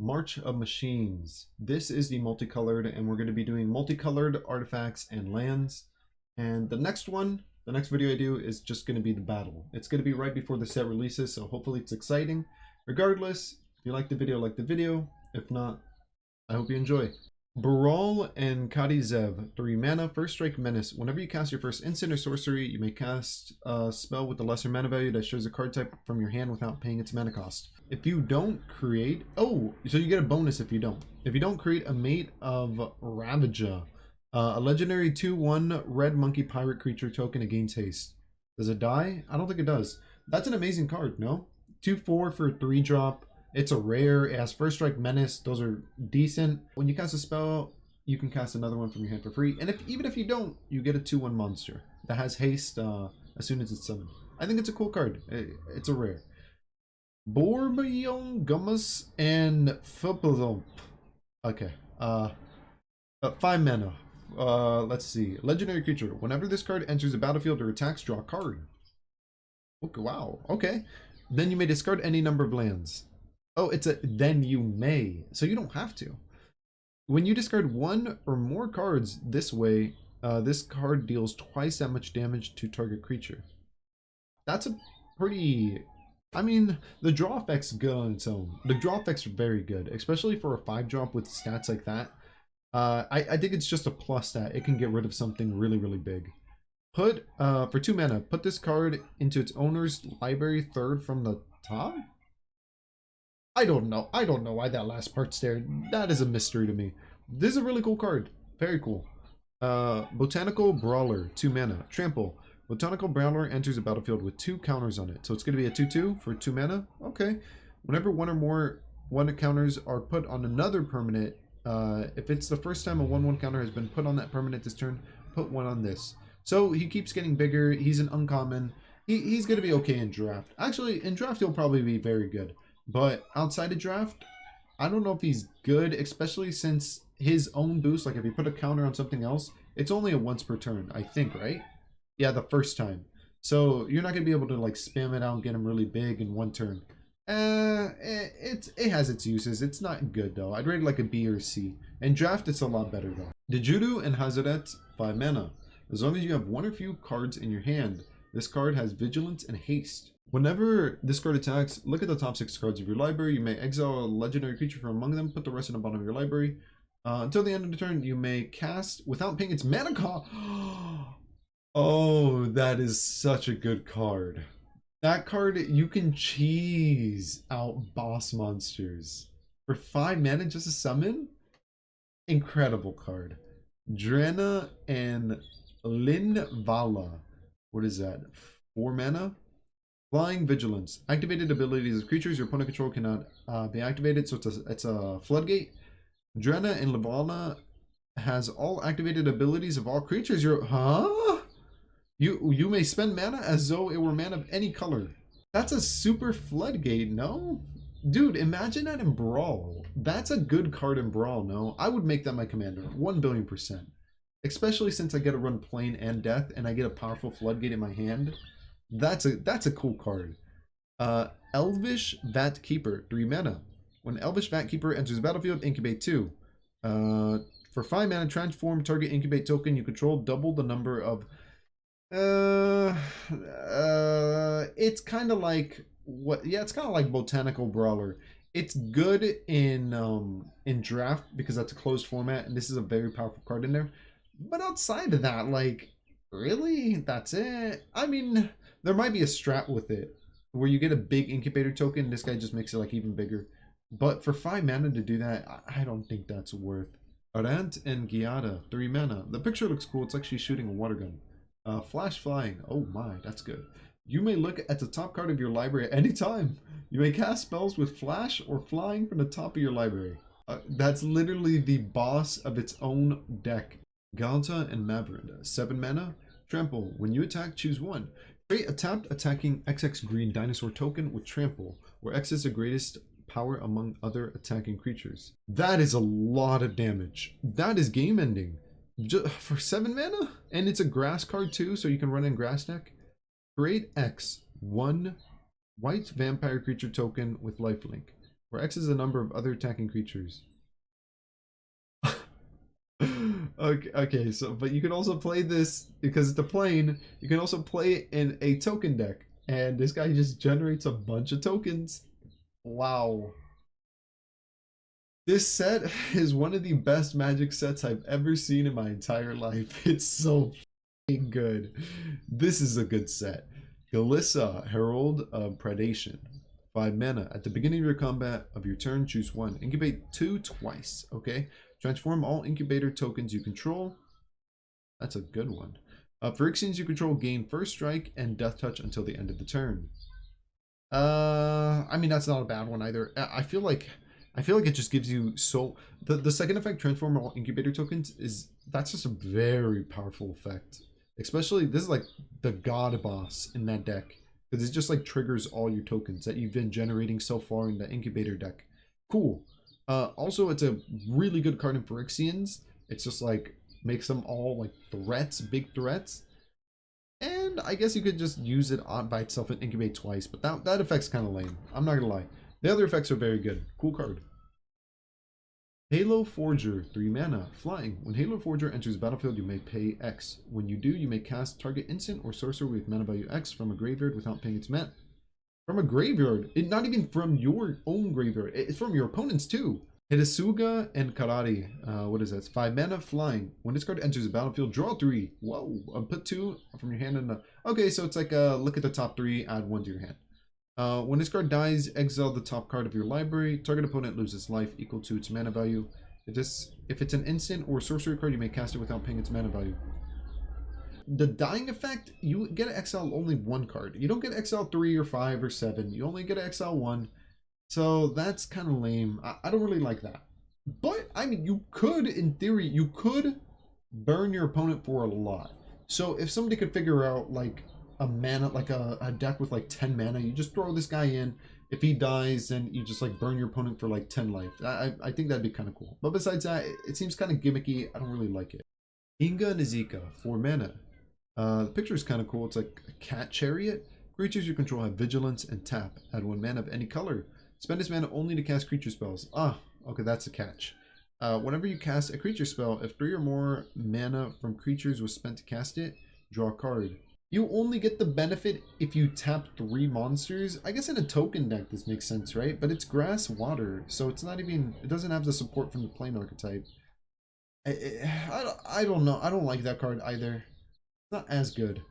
March of Machines. This is the multicolored, and we're going to be doing multicolored artifacts and lands. And the next video I do is just going to be the battle. It's going to be right before the set releases, so hopefully it's exciting. Regardless, if you like the video, like the video. If not, I hope you enjoy. Baral and Kadizev, 3 mana, first strike menace. Whenever you cast your first instant or sorcery, you may cast a spell with the lesser mana value that shows a card type from your hand without paying its mana cost. If you don't create, so you get a bonus if you don't. If you don't create a Mate of Ravager, a legendary 2/1 red monkey pirate creature token, it gains haste. Does it die? I don't think it does. That's an amazing card, no? 2/4 for a 3-drop. It's a rare. It has first strike menace. Those are decent. When you cast a spell, you can cast another one from your hand for free. And even if you don't, you get a 2/1 monster that has haste as soon as it's summoned. I think it's a cool card. It's a rare. Bourbion, Gummus, and Fupalump. Okay. 5 mana. Let's see. Legendary creature. Whenever this card enters the battlefield or attacks, draw a card. Okay, wow. Okay. Then you may discard any number of lands. Oh, it's a then you may. So you don't have to. When you discard 1 or more cards this way, this card deals twice that much damage to target creature. That's a pretty... I mean, the draw effect's good on its own. The draw effect's very good, especially for a 5-drop with stats like that. I think it's just a plus that it can get rid of something really, really big. For 2 mana, put this card into its owner's library 3rd from the top? I don't know. I don't know why that last part's there. That is a mystery to me. This is a really cool card. Very cool. Botanical Brawler, 2 mana. Trample. Botanical Brawler enters the battlefield with 2 counters on it. So it's going to be a 2/2 for 2 mana. Okay. Whenever 1 or more counters are put on another permanent, if it's the first time a 1/1 counter has been put on that permanent this turn, put 1 on this. So he keeps getting bigger. He's an uncommon. He's going to be okay in draft. Actually, in draft he'll probably be very good. But outside of draft, I don't know if he's good, especially since his own boost, like if you put a counter on something else, it's only a once per turn, I think, right? Yeah, the first time. So you're not going to be able to like spam it out and get him really big in 1 turn. It has its uses. It's not good though. I'd rate it like a B or C. In draft, it's a lot better though. Dejudu and Hazaret, 5 mana. As long as you have 1 or few cards in your hand, this card has vigilance and haste. Whenever this card attacks, look at the top 6 cards of your library. You may exile a legendary creature from among them, put the rest in the bottom of your library. Until the end of the turn, you may cast without paying its mana cost. Oh, that is such a good card. That card, you can cheese out boss monsters. For 5 mana just to summon? Incredible card. Drena and Linvala. What is that? 4 mana? Flying Vigilance. Activated abilities of creatures your opponent control cannot be activated, so it's a floodgate. Drena and Lavala has all activated abilities of all creatures. You may spend mana as though it were mana of any color. That's a super floodgate, no? Dude, imagine that in Brawl. That's a good card in Brawl, no? I would make that my commander, 1,000,000,000%. Especially since I get to run Plane and Death, and I get a powerful floodgate in my hand. That's a cool card. Elvish Vat Keeper, 3 mana. When Elvish Vat Keeper enters the battlefield, incubate 2. For 5 mana, transform target incubate token you control, double the number of... it's kind of like it's kind of like Botanical Brawler. It's good in draft because that's a closed format, and this is a very powerful card in there. But outside of that, like, really, that's it. I mean, there might be a strat with it where you get a big incubator token. This guy just makes it like even bigger. But for 5 mana to do that, I don't think that's worth. Arant and Giada, 3 mana. The picture looks cool. It's like she's shooting a water gun. Flash Flying. Oh my, that's good. You may look at the top card of your library at any time. You may cast spells with flash or flying from the top of your library. That's literally the boss of its own deck. Galta and Maverick, 7 mana. Trample. When you attack, choose 1. Create a tapped attacking XX green dinosaur token with Trample, where X is the greatest power among other attacking creatures. That is a lot of damage. That is game ending. Just for 7 mana? And it's a grass card too, so you can run in grass deck. Create X, 1 white vampire creature token with lifelink. where X is the number of other attacking creatures. Okay, so but you can also play this because it's a plane. You can also play it in a token deck, and this guy just generates a bunch of tokens. Wow. This set is one of the best Magic sets I've ever seen in my entire life. It's so good. This is a good set. Galissa, Herald of Predation. 5 mana. At the beginning of your combat of your turn, choose one. Incubate 2 twice. Okay. Transform all incubator tokens you control. That's a good one. Phyrexians you control gain first strike and death touch until the end of the turn. I mean that's not a bad one either. I feel like it just gives you the second effect, transform all incubator tokens, that's just a very powerful effect. Especially this is like the god boss in that deck because it just like triggers all your tokens that you've been generating so far in the incubator deck. Cool. Also, it's a really good card in Phyrexians. It's just like makes them all like threats, big threats. And I guess you could just use it on by itself and incubate twice, but that effect's kind of lame. I'm not gonna lie. The other effects are very good. Cool card. Halo Forger, 3 mana, flying. When Halo Forger enters the battlefield, you may pay X. When you do, you may cast target instant or sorcerer with mana value X from a graveyard without paying its mana. From a graveyard, not even from your own graveyard. It's from your opponent's too. Hidasuga and Karari. What is that? It's 5 mana, flying. When this card enters the battlefield, draw 3. Whoa. Put 2 from your hand and okay, so it's like look at the top 3, add 1 to your hand. When this card dies, exile the top card of your library. Target opponent loses life equal to its mana value. If it's an instant or sorcery card, you may cast it without paying its mana value. The dying effect, you get to exile only 1 card. You don't get to exile 3 or 5 or 7. You only get to exile 1. So that's kind of lame. I don't really like that. But, I mean, you could, in theory, you could burn your opponent for a lot. So if somebody could figure out, like, a mana, like a deck with, like, 10 mana, you just throw this guy in. If he dies, then you just, like, burn your opponent for, like, 10 life. I think that'd be kind of cool. But besides that, it seems kind of gimmicky. I don't really like it. Inga Nizika, 4 mana. The picture is kind of cool. It's like a cat chariot. Creatures you control have vigilance and tap. Add 1 mana of any color. Spend this mana only to cast creature spells. Ah, okay, that's a catch. Whenever you cast a creature spell, if 3 or more mana from creatures was spent to cast it, draw a card. You only get the benefit if you tap 3 monsters. I guess in a token deck this makes sense, right? But it's grass water, so it's not even, it doesn't have the support from the plane archetype. I don't know. I don't like that card either. Not as good.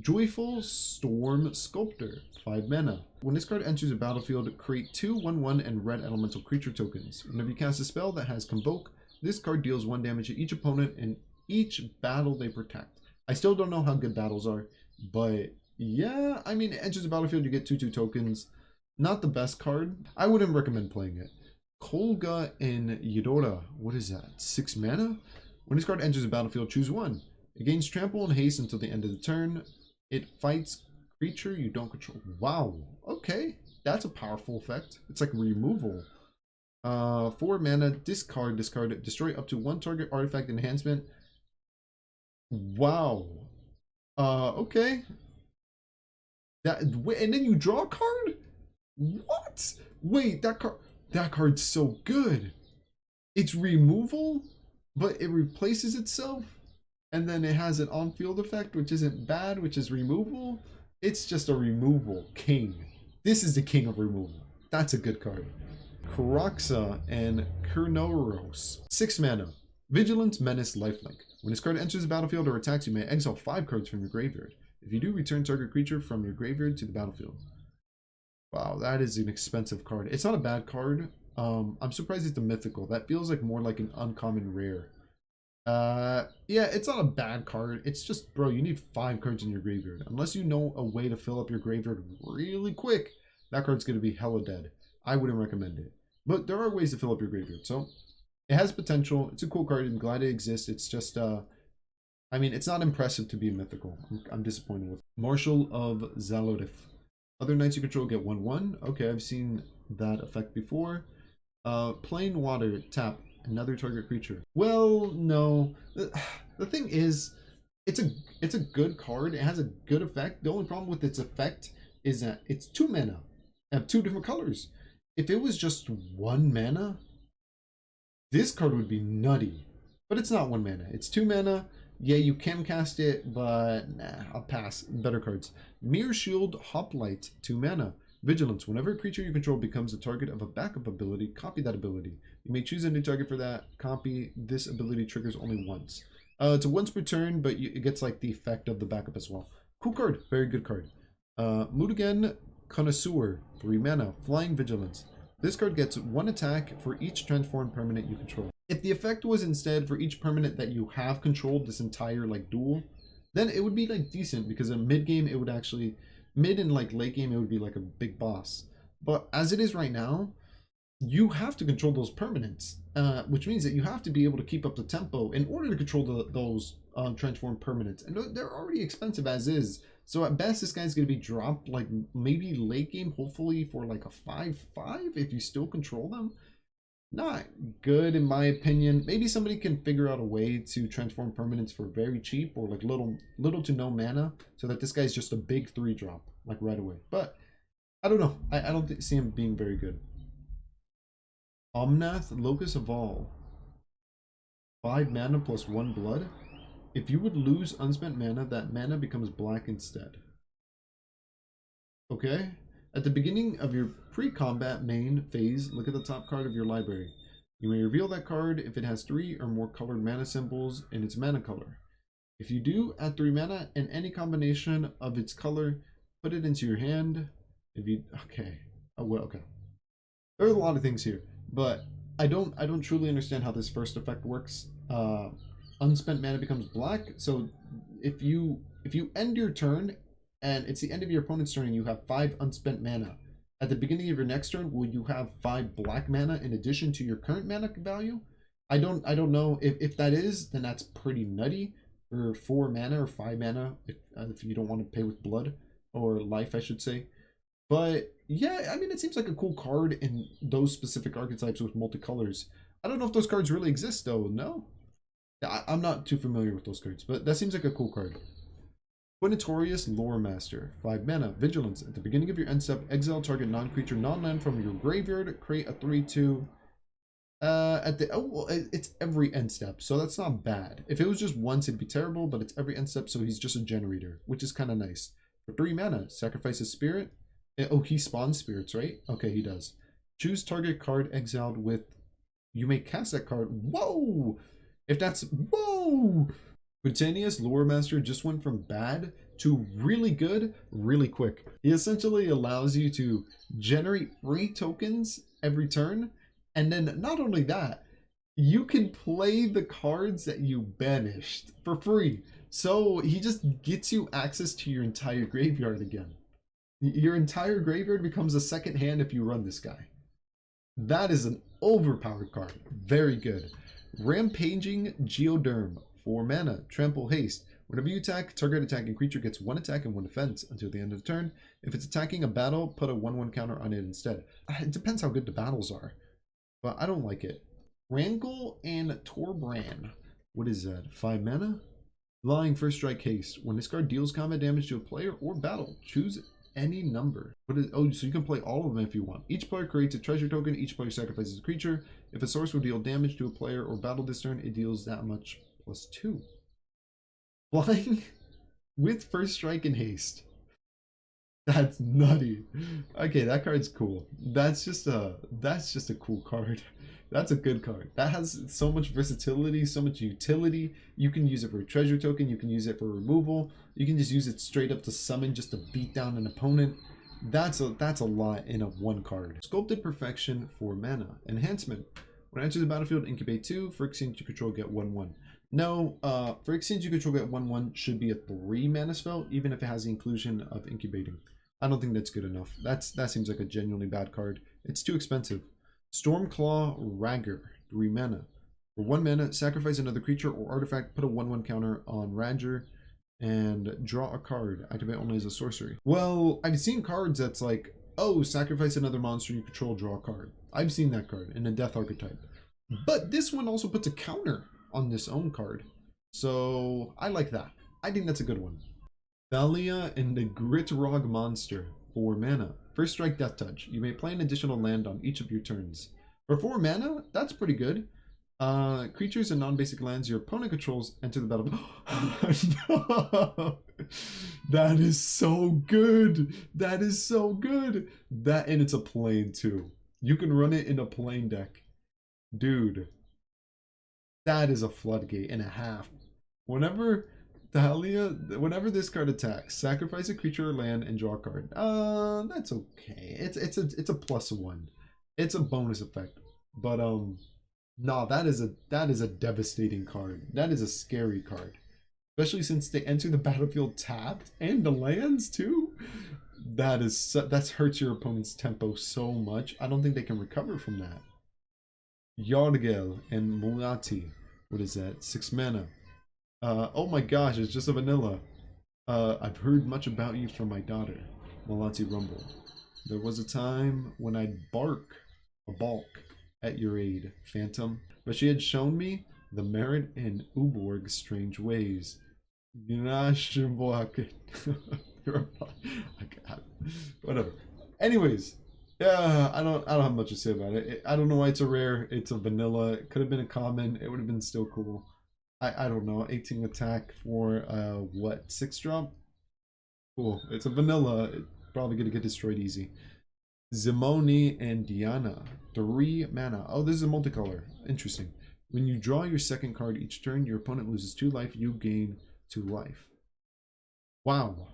Joyful Storm Sculptor, 5 mana. When this card enters a battlefield, create 2 1/1 and red elemental creature tokens. Whenever you cast a spell that has Convoke, this card deals 1 damage to each opponent in each battle they protect. I still don't know how good battles are, but yeah, I mean, it enters the battlefield, you get 2/2 tokens. Not the best card. I wouldn't recommend playing it. Kolga and Yidora, what is that? 6 mana? When this card enters the battlefield, choose 1. It gains trample and haste until the end of the turn. It fights creature you don't control. Wow. Okay. That's a powerful effect. It's like removal. 4 mana, discard, destroy up to 1 target artifact enhancement. Wow. Okay. And then you draw a card? What? Wait, that card's so good. It's removal, but it replaces itself. And then it has an on-field effect, which isn't bad, which is removal. It's just a removal king. This is the king of removal. That's a good card. Karaxa and Kurnoros. 6 mana. Vigilance, Menace, Lifelink. When this card enters the battlefield or attacks, you may exile 5 cards from your graveyard. If you do, return target creature from your graveyard to the battlefield. Wow, that is an expensive card. It's not a bad card. I'm surprised it's a mythical. That feels like more like an uncommon rare. Yeah, it's not a bad card. It's just, bro, you need 5 cards in your graveyard. Unless you know a way to fill up your graveyard really quick, that card's going to be hella dead. I wouldn't recommend it. But there are ways to fill up your graveyard. So, it has potential. It's a cool card. I'm glad it exists. It's just, I mean, it's not impressive to be a mythical. I'm disappointed with it. Marshal of Zalodif. Other knights you control get 1/1. Okay, I've seen that effect before. Plain water, tap. Another target creature. Well, no. The thing is, it's a good card. It has a good effect. The only problem with its effect is that it's 2 mana. Have 2 different colors. if it was just 1 mana, this card would be nutty. But it's not 1 mana. It's 2 mana. Yeah, you can cast it, but nah, I'll pass. Better cards. Mirror Shield, Hoplite, 2 mana. Vigilance. Whenever a creature you control becomes the target of a backup ability, copy that ability. You may choose a new target for that. Copy. This ability triggers only once. It's a once per turn, but it gets like the effect of the backup as well. Cool card. Very good card. Mudagen Connoisseur, 3 mana. Flying Vigilance. This card gets 1 attack for each transformed permanent you control. If the effect was instead for each permanent that you have controlled this entire like duel, then it would be like decent, because in mid game it would actually, mid and like late game it would be like a big boss. But as it is right now, you have to control those permanents, which means that you have to be able to keep up the tempo in order to control those transformed permanents, and they're already expensive as is. So at best, this guy's going to be dropped like maybe late game, hopefully for like a 5/5 if you still control them. Not good in my opinion. Maybe somebody can figure out a way to transform permanents for very cheap, or like little to no mana, so that this guy's just a big 3-drop like right away. But I don't know. I don't see him being very good. Omnath, Locus of All. 5 mana plus 1 blood. If you would lose unspent mana, that mana becomes black instead. Okay. At the beginning of your pre-combat main phase, look at the top card of your library. You may reveal that card if it has 3 or more colored mana symbols in its mana color. If you do, add 3 mana and any combination of its color, put it into your hand. If you, okay. Oh, well, okay. There's a lot of things here, but I don't truly understand how this first effect works. Unspent mana becomes black. So if you end your turn and it's the end of your opponent's turn and you have 5 unspent mana, at the beginning of your next turn, will you have 5 black mana in addition to your current mana value? I don't know. If that is, then that's pretty nutty for 4 mana or 5 mana if you don't want to pay with blood or life, I should say. But yeah, I mean, it seems like a cool card in those specific archetypes with multicolors. I don't know if those cards really exist though. No, I'm not too familiar with those cards, but that seems like a cool card. Quinatorius Lore Master, 5 mana, Vigilance. At the beginning of your end step, exile target non-creature non-land from your graveyard. Create a 3/2. Well, it's every end step, so that's not bad. If it was just once, it'd be terrible, but it's every end step, so he's just a generator, which is kind of nice. For 3 mana, sacrifice a spirit. Oh, he spawns spirits, right? Okay, he does. Choose target card exiled with. You may cast that card. Whoa! If that's. Whoa! Quintanius Lore Master just went from bad to really good really quick. He essentially allows you to generate free tokens every turn, and then not only that, you can play the cards that you banished for free. So he just gets you access to your entire graveyard again. Your entire graveyard becomes a second hand if you run this guy. That is an overpowered card. Very good. Rampaging Geoderm, 4 mana, Trample Haste. Whenever you attack, target attacking creature gets 1 attack and 1 defense until the end of the turn. If it's attacking a battle, put a 1/1 counter on it instead. It depends how good the battles are, but I don't like it. Wrangle and Torbran. What is that? 5 mana? Flying First Strike Haste. When this card deals combat damage to a player or battle, choose any number. Oh, so you can play all of them if you want. Each player creates a treasure token. Each player sacrifices a creature. If a source will deal damage to a player or battle this turn, it deals that much +2. Flying with First Strike and Haste. That's nutty. Okay, that card's cool. That's just a cool card. That's a good card. That has so much versatility, so much utility. You can use it for a treasure token. You can use it for removal. You can just use it straight up to summon, just to beat down an opponent. That's a lot in a 1 card. Sculpted Perfection, 4 mana. Enhancement. When it enters the battlefield, incubate 2. For exchange you control, get 1/1. No, for exchange you control, get 1/1 should be a 3 mana spell, even if it has the inclusion of incubating. I don't think that's good enough. That seems like a genuinely bad card. It's too expensive. Stormclaw Ragger, 3 mana. For 1 mana, sacrifice another creature or artifact, put a 1/1 counter on Ragger, and draw a card. Activate only as a sorcery. Well, I've seen cards that's like, oh, sacrifice another monster you control, draw a card. I've seen that card in a death archetype. But this one also puts a counter on this own card. So I like that. I think that's a good one. Thalia and the Gritrog Monster, 4 mana. First strike, Death Touch. You may play an additional land on each of your turns. For 4 mana, that's pretty good. Creatures and non-basic lands your opponent controls enter the battlefield. No! That is so good. That is so good. That, and it's a plane too. You can run it in a plane deck. Dude, that is a floodgate and a half. Whenever whenever this card attacks, sacrifice a creature or land and draw a card. That's okay. It's a +1. It's a bonus effect. But no, that is a devastating card. That is a scary card. Especially since they enter the battlefield tapped and the lands too. That hurts your opponent's tempo so much. I don't think they can recover from that. Yargel and Mulati. What is that? 6 mana. Oh my gosh, it's just a vanilla. I've heard much about you from my daughter, Mulati Rumble. There was a time when I'd balk at your aid, Phantom, but she had shown me the merit in Uborg's strange ways. Whatever. Anyways, yeah, I don't have much to say about it. I don't know why it's a rare. It's a vanilla. It could have been a common. It would have been still cool. I don't know. 18 attack for what, 6 drop? Cool. It's a vanilla. It's probably gonna get destroyed easy. Zimoni and Diana, 3 mana. Oh, this is a multicolor. Interesting. When you draw your second card each turn, your opponent loses 2 life. You gain 2 life. Wow.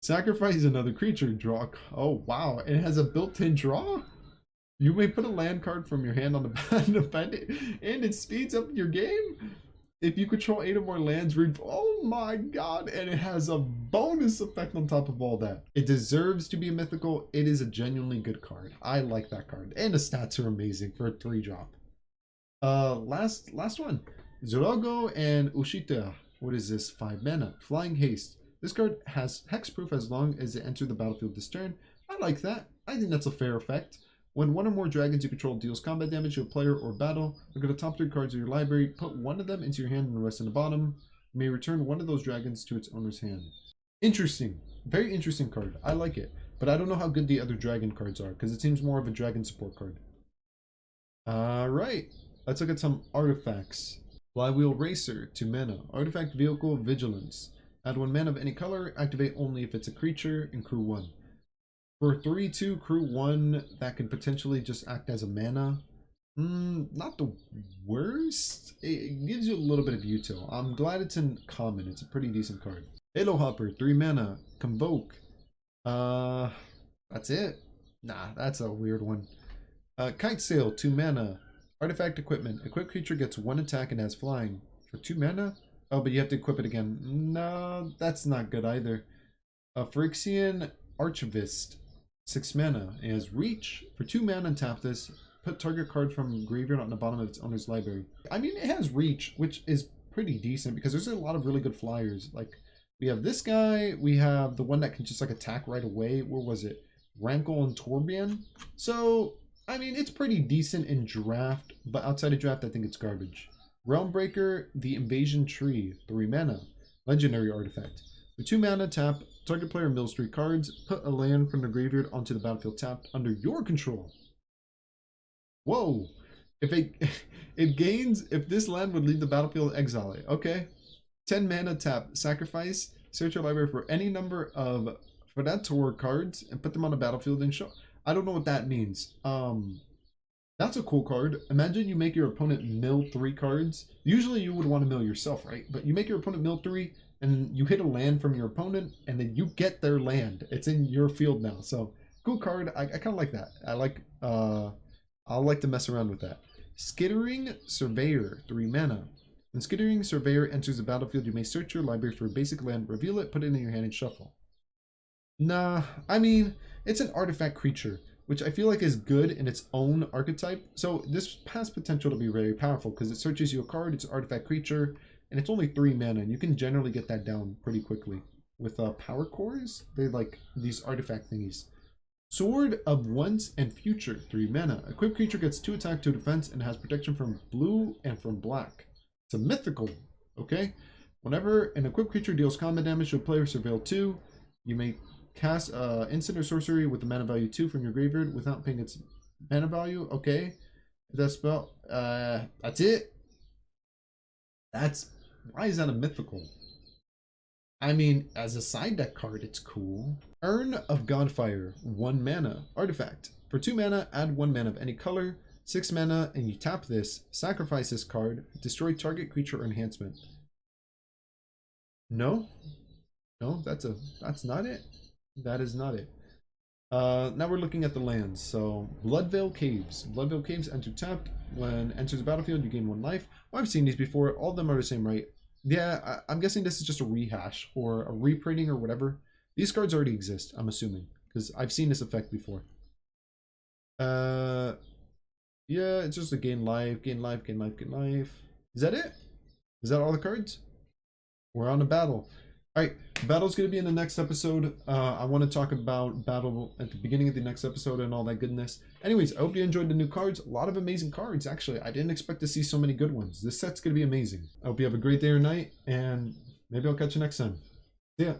Sacrifice another creature. Draw. Oh wow! It has a built-in draw. You may put a land card from your hand on the battlefield, and it speeds up your game. If you control 8 or more lands, oh my god, and it has a bonus effect on top of all that. It deserves to be a mythical. It is a genuinely good card. I like that card. And the stats are amazing for a 3 drop. Last one. Zorogo and Ushita. What is this? 5 mana. Flying Haste. This card has hexproof as long as it enters the battlefield this turn. I like that. I think that's a fair effect. When 1 or more dragons you control deals combat damage to a player or battle, look at the top 3 cards of your library, put 1 of them into your hand and the rest in the bottom. You may return 1 of those dragons to its owner's hand. Interesting. Very interesting card. I like it. But I don't know how good the other dragon cards are, because it seems more of a dragon support card. Alright. Let's look at some artifacts. Flywheel Racer, 2 mana. Artifact Vehicle Vigilance. Add 1 mana of any color, activate only if it's a creature, and crew 1. For 3/2, crew 1, that could potentially just act as a mana. Not the worst. It gives you a little bit of util. I'm glad it's in common. It's a pretty decent card. Halo Hopper, 3 mana. Convoke. That's it? Nah, that's a weird one. Kite Sail, 2 mana. Artifact Equipment. Equipped creature gets 1 attack and has flying. For 2 mana? Oh, but you have to equip it again. No, that's not good either. Phyrexian Archivist, 6 mana. It has reach. For 2 mana, tap this. Put target card from graveyard on the bottom of its owner's library. I mean, it has reach, which is pretty decent because there's a lot of really good flyers. Like, we have this guy. We have the one that can just like attack right away. Where was it? Rankle and Torbjorn. So, I mean, it's pretty decent in draft, but outside of draft, I think it's garbage. Realmbreaker, the Invasion Tree, 3 mana. Legendary artifact. For 2 mana, tap. Target player mills 3 cards. Put a land from the graveyard onto the battlefield tapped under your control. Whoa! It gains if this land would leave the battlefield, exile it. Okay. 10 mana, tap. Sacrifice. Search your library for any number of Predator cards and put them on the battlefield and show. I don't know what that means. That's a cool card. Imagine you make your opponent mill 3 cards. Usually you would want to mill yourself, right? But you make your opponent mill 3 and you hit a land from your opponent and then you get their land. It's in your field now. So cool card. I kind of like that. I'll like to mess around with that. Skittering Surveyor, 3 mana. When Skittering Surveyor enters the battlefield, you may search your library for a basic land, reveal it, put it in your hand, and shuffle. Nah, I mean, it's an artifact creature, which I feel like is good in its own archetype. So this has potential to be very powerful because it searches you a card, it's an artifact creature, and it's only 3 mana, and you can generally get that down pretty quickly. With power cores, they like these artifact thingies. Sword of Once and Future, 3 mana. Equipped creature gets 2 attack, 2 defense, and has protection from blue and from black. It's a mythical, okay? Whenever an equipped creature deals combat damage to a player, surveil 2, you may Cast instant or sorcery with the mana value 2 from your graveyard without paying its mana value. Okay. That spell. That's it. That's why is that a mythical? I mean, as a side deck card, it's cool. Urn of Godfire, 1 mana artifact. For 2 mana, add 1 mana of any color. 6 mana, and you tap this. Sacrifice this card. Destroy target creature or enhancement. No, no, that's not it. That is not it. Now we're looking at the lands. So Bloodveil Caves. Bloodveil Caves enter tapped. When enters the battlefield, you gain 1 life. Well, I've seen these before. All of them are the same, right? Yeah, I'm guessing this is just a rehash or a reprinting or whatever. These cards already exist, I'm assuming, because I've seen this effect before. Yeah, it's just a gain life, gain life, gain life, gain life. Is that it? Is that all the cards? We're on a battle. All right, battle's going to be in the next episode. I want to talk about battle at the beginning of the next episode and all that goodness. Anyways, I hope you enjoyed the new cards. A lot of amazing cards, actually. I didn't expect to see so many good ones. This set's going to be amazing. I hope you have a great day or night, and maybe I'll catch you next time. See ya.